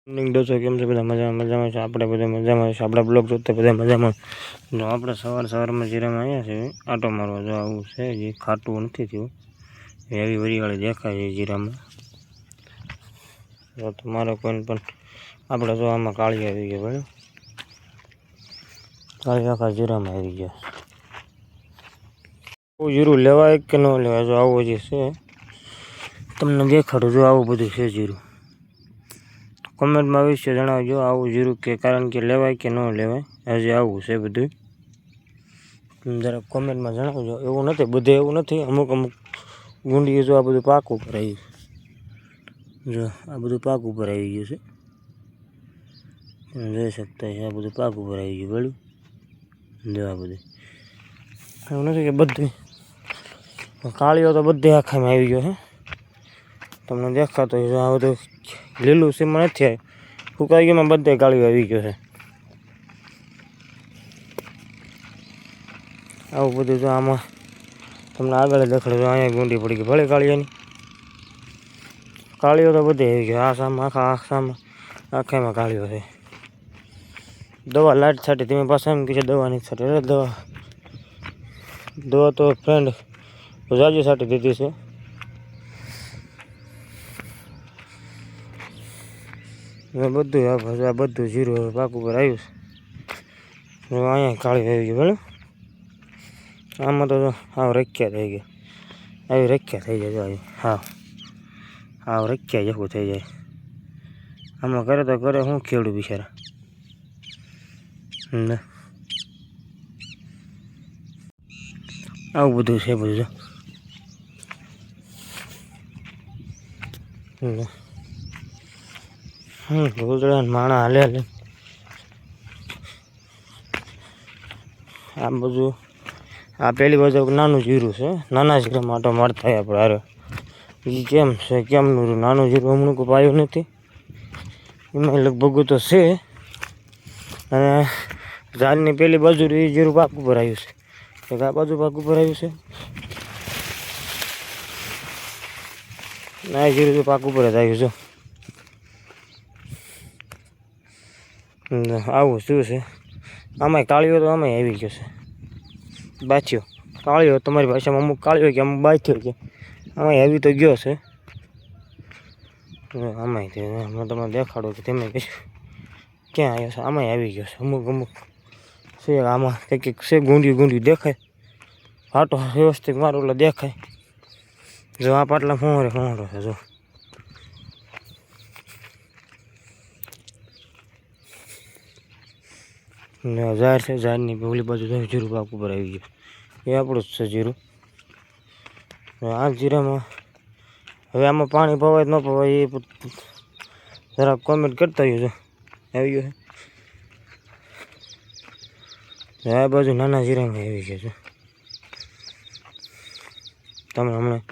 Morning દોસ્તો, કેમ છે બધા? મજામાં છે. આપણે બધા મજામાં છે. આપણા બ્લોગ જોતા બધા મજામાં. જો આપણે સવારમાં જીરામાં આવ્યા છે આટો મારવા. જો આવું છે, જે ખાટું નથી થયું, એવી વરિયાળી દેખાય છે જીરામાં. જો તમારે કોઈને પણ આપણે જો આમાં કાળી આવી ગઈ, બરાબર, કાળી આખા જીરામાં આવી ગયા. જીરું લેવાય કે ન લેવાય? જો આવું જે છે તમને દેખાડું. જો આવું બધું છે જીરું. કોમેન્ટમાં અવશ્ય જણાવજો આવું જીરું, કે કારણ કે લેવાય કે ન લેવાય. હજી આવું છે બધું, જરાક કોમેન્ટમાં જણાવજો. એવું નથી, બધે એવું નથી. અમુક ગુંડીએ જો આ બધું પાક ઉપર આવ્યું. જો આ બધું પાક ઉપર આવી ગયું છે, જોઈ શકતા છે. આ બધું પાક ઉપર આવી ગયું, બરાબર. જો આ બધું એવું નથી કે બધું કાળીઓ તો બધી આખામાં આવી ગયો છે. તમને દેખાતો હોય. આ બધું લીલું સીમાં નથી આવ્યું, ફૂકાઈ ગયું, બધે કાળીઓ આવી ગયો છે. આવું બધું જો આમાં તમને આગળ દેખાડો. અહીંયા ગુંડી પડી ગઈ, ભલે કાળીઓની કાળીઓ તો બધી આવી ગઈ. આ સામે આખામાં કાળીઓ છે. દવા લાઈટ છાંટી, તમે પાછા એમ કે દવા નથી છાંટી. અરે દવા તો ફ્રેન્ડ જાજી છાંટી દીધી છે. બધું આ બધું જીરું પાક ઉપર આવ્યું છે. અહીંયા કાળી આવી ગઈ, બરાબર. આમાં તો હાવ રખ્યા થઈ ગયા. આવી રખ્યા થઈ જાય. હાવ રખ્યા જેવું થઈ જાય. આમાં કરે તો કરે શું ખેડૂત બિચારા. આવું બધું છે બધું. ગોદડા માણા હાલે. આ બધું આ પહેલી બાજુ નાનું જીરું છે. નાના જીરા માટો મારતા આપણે હારે. એ કેમ છે, કેમનું નાનું જીરું હમણાં કોઈ પાયું નથી. એમાં લગભગ તો છે. અને ઝાડની પહેલી બાજુ એ જીરું પાક ઉપર આવ્યું છે. એક આ બાજુ પાક ઉપર આવ્યું છે. ના, જીરું તો પાક ઉપર જ આવ્યું છે. આવું શું છે? આમાંય કાળીઓ તો આમાંય આવી ગયો છે. બાછીઓ કાળીઓ તમારી ભાષામાં અમુક કાળીઓ કે અમુક બાછીઓ કે આમાંય આવી તો ગયો છે. આમાંય હું તમને દેખાડો કે તમે કહીશું ક્યાં આવ્યો છે. આમાંય આવી ગયો છે. અમુક છે. આમાં કંઈક છે, ગુંડી દેખાય. ફાટો વ્યવસ્થિત મારો એટલે દેખાય. જો આ પાટલા ફોંડો છે. જો ઝાડ છે. ઝાડની ઓલી બાજુ જીરું પાક ઉપર આવી ગયું. એ આપણું જ છે જીરું. આ જીરામાં હવે આમાં પાણી પવાય ન પવાય એ જરાક કોમેન્ટ કરતા રહ્યો. આવી ગયો છે. આ બાજુ નાના જીરામાં આવી ગયો છે. તમે હમણાં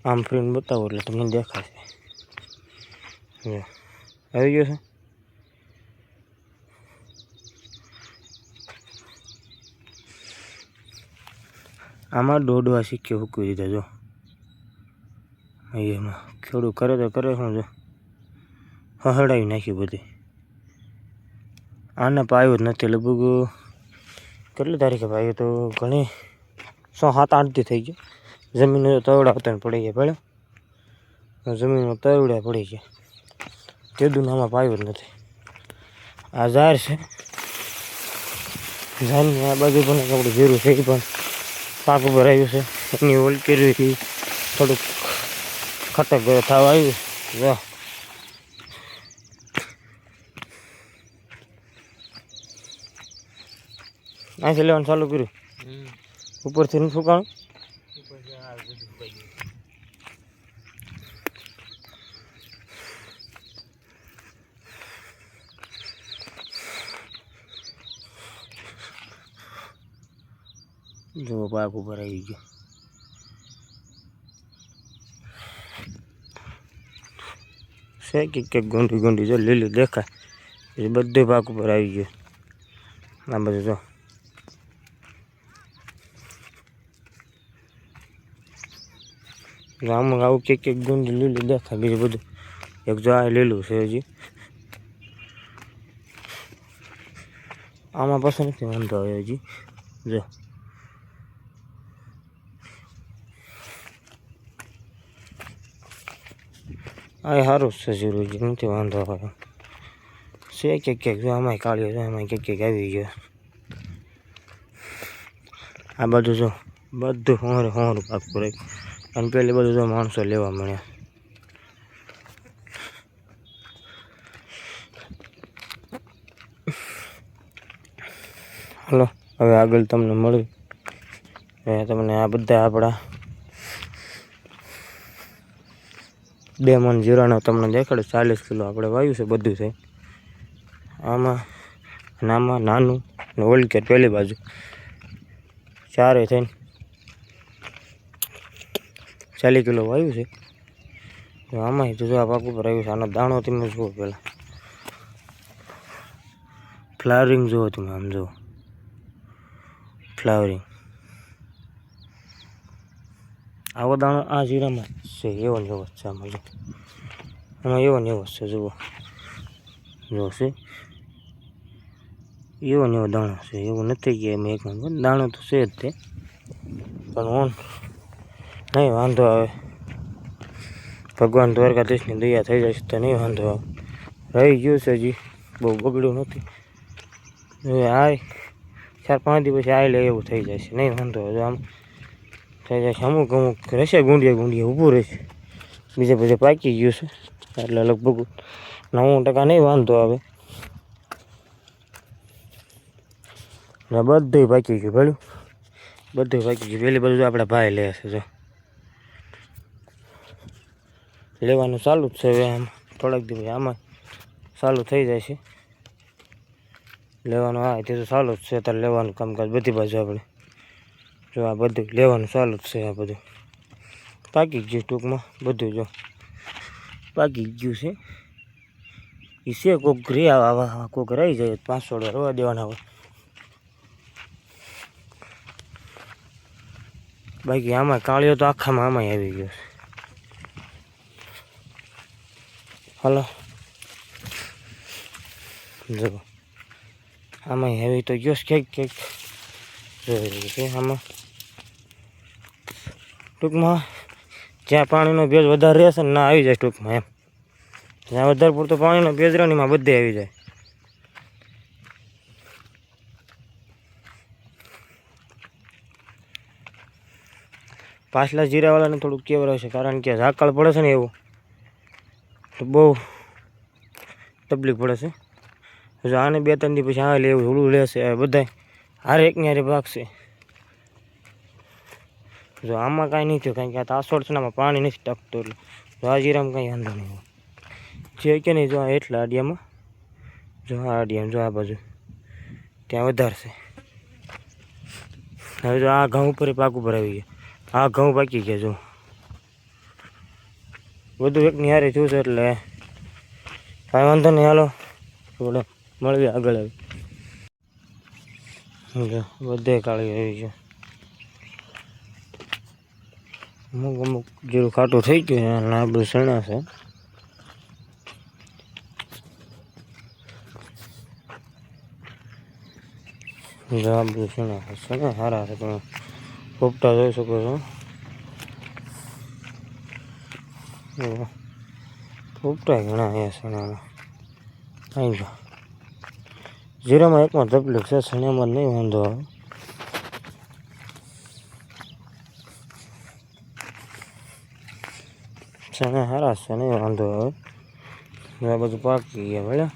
આમ ફ્રીને બતાવો એટલે તમને દેખાશે. આવી ગયો છે. આમાં દોડવા શીખ્યો મૂકી દીધા. જો એમાં ખેડૂત કરે તો કરે શું? જો હહડાવી નાખ્યું બધી. આને પાયું જ નથી. લગભગ કેટલી તારીખે પાયું તો ઘણી 6-7-8 દી થઈ ગયો. જમીન તવડા આવતા પડી ગયા. ભલે જમીનમાં તવડા પડી ગયા. તેદું આમાં પાયું જ નથી. આ ઝાડ છે. ઝાડની આ બાજુ પણ આપણું જીરું છે. એ પણ પાક ઉપર આવ્યું છે. એની ઓલી કરી થોડુંક ખટક થવા આવ્યું. જો અહીંથી લેવાનું ચાલુ કર્યું. ઉપરથી નથી ફૂકાણું. જો પાક ઉપર આવી ગયો. છે કે ગુંડી જો લીલી દેખાય. એ બધું પાક ઉપર આવી ગયું. આ બધું જો આમાં આવું કે ગુંડી લીલી દેખાય. બીજું બધું એક જો આ લીલું છે હજી. આમાં પાછો નથી વાંધો આવે હજી જો આ સારું છે જીરું હજી નથી વાંધો આવે છે ક્યાંક જો આમાંય કાળીઓ જો આમાં ક્યાંક આવી ગયો આ બધું જો બધું હોરું પાકું રહે અને પેલી બધું જો માણસો લેવા મળ્યા હલો હવે આગળ તમને મળ્યું હવે તમને આ બધા આપણા 2 મણ જીરાનો તમને દેખાડે 40 કિલો આપણે વાવ્યું છે બધું છે આમાં નાનું ને ઓલકેટ પેલી બાજુ ચારે થઈને 40 કિલો વાવ્યું છે તો આમાં તો જો આ પાક ઉપર આવ્યું છે આનો દાણો તમે જુઓ પહેલાં ફ્લાવરિંગ જુઓ તમે આમ જુઓ ફ્લાવરિંગ આવો દાણો આ જીરામાં છે એવો ને એવો જ છે આમાં જો આમાં એવો ને એવો જ છે જુઓ છે એવો ને એવો દાણો છે એવું નથી કે એમ એક દાણો તો છે જ તે પણ હું નહીં વાંધો આવે ભગવાન દ્વારકાધીશની દયા થઈ જાય તો નહીં વાંધો આવે રહી ગયું છે હજી બહુ બગડ્યું નથી હવે આ 4-5 દિવસ આ લે એવું થઈ જાય છે નહીં વાંધો આવે આમ થઈ જાય છે અમુક રહેશે ગુંડિયા ઊભું રહેશે બીજે પાકી ગયું છે એટલે લગભગ 90% નહીં વાંધો આવે ને બધું પાકી ગયું ભલું બધું પાકી ગયું પેલી બધું આપણા ભાઈ લે છે જો લેવાનું ચાલુ જ છે હવે આમ થોડાક દિવસ આમાં ચાલુ થઈ જાય છે લેવાનું હા તે તો ચાલુ જ છે અત્યારે લેવાનું કામકાજ બધી બાજુ આપણે જો આ બધું લેવાનું ચાલુ જ છે આ બધું પાકી ગયું ટૂંકમાં બધું જો પાકી ગયું છે એ છે કોક ઘરે આવા કોક રહી જાય 5 વાર રવા દેવાના હોય બાકી આમાં કાળિયો તો આખામાં આમાંય આવી ગયો છે હાલો જો આમાં હેવી તો ગયો ક્યાંક છે આમાં ટૂંકમાં જ્યાં પાણીનો ભેજ વધારે રહેશે ને ના આવી જાય ટૂંકમાં એમ જ્યાં વધારે પૂરતો પાણીનો ભેજ રહે ને એમાં બધે આવી જાય પાછલા જીરાવાળાને થોડુંક કેવર છે કારણ કે ઝાકળ પડે છે ને એવું તો બહુ તકલીફ પડે છે જો આને 2-3 દી પછી આ લેવું હુળું લેશે બધા હારે એકની હારે ભાગશે જો આમાં કાંઈ નહીં થયું કારણ કે આ તાસોડ છે ને આમાં પાણી નથી ટકતું એટલે જો આ જીરામાં કાંઈ વાંધો નહીં હોય છે કે નહીં જો આ એટલા આડિયામાં જો આ આડિયામાં જો આ બાજુ ત્યાં વધારશે હવે જો આ ઘઉં ઉપર પાક ઉપર આવી ગયા આ ઘઉં પાકી ગયા જો બધું એકની હારે થયું છે એટલે કાંઈ વાંધો નહીં હાલો થોડે મળીએ આગળ આવી જો બધે કાળી આવી ગયો અમુક જેવું ખાટું થઈ ગયું અને આ બધું સણા છે જો આ બધું સણા છે સણા સારા છે તમે પોપટા જોઈ શકો છો પોપટા ઘણા અહીંયા સણામાં આવી ગયો જીરામાં એકમાં તકલીફ છે સણામાં નહીં વાંધો આવે સણા સારા છે નહીં વાંધો આવે આ બધું પાકી ગયા ભલે